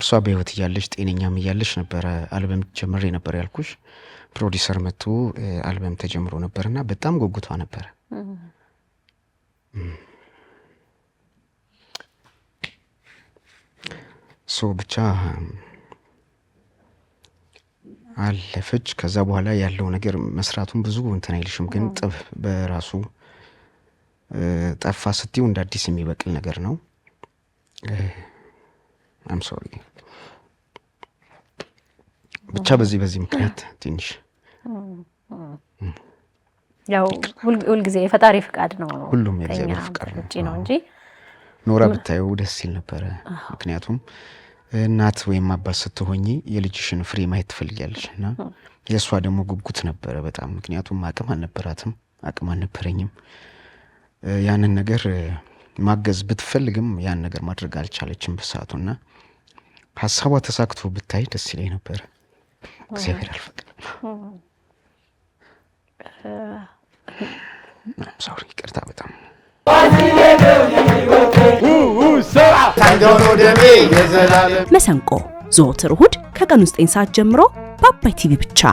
እሷ በህይወት እያለች ጤነኛም እያለች ነበር አልበም ጀምሬ ነበር ያልኩሽ ፕሮዲዩሰር መጥቶ አልበም ተጀምሮ ነበርና በጣም ጉጉቷ ነበር ብቻ አለፈች ከዛ በኋላ ያለው ነገር መስራቱን ብዙ እንትን አይልሽም ግን ጥብ በራሱ ጠፋ ስትዩ እንደ አዲስ የሚበቅል ነገር ነው I'm sorry ብቻ በዚህ ምክንያት ትንሽ ያው ሁሉ ጊዜ የፈጣሪ ፍቃድ ነው ሁሉም የእግዚአብሔር ፍቃድ ነው እንጂ ኖራ ብታዩ ደስ ይል ነበር ምክንያቱም እናት ወይም አባት ስትሆኚ የልጅሽን ፍሬ ማየት ትፈልጊያለሽና የሷ ደግሞ ጉጉት ነበር በጣም ምክንያቱም አቅም አልነበረኝም ያንን ነገር ማገዝ ብትፈልግም ያን ነገር ማድረግ አልቻለችም በሰዓቱና ሐሳቧ ተሳክቶ ብታይ ደስ ይለኝ ነበር እግዚአብሔር አልፈቀደም sorry ይቅርታ በጣም መሰንቆ ዘወትር እሁድ ከቀኑ 9 ሰዓት ጀምሮ በአባይ ቲቪ ብቻ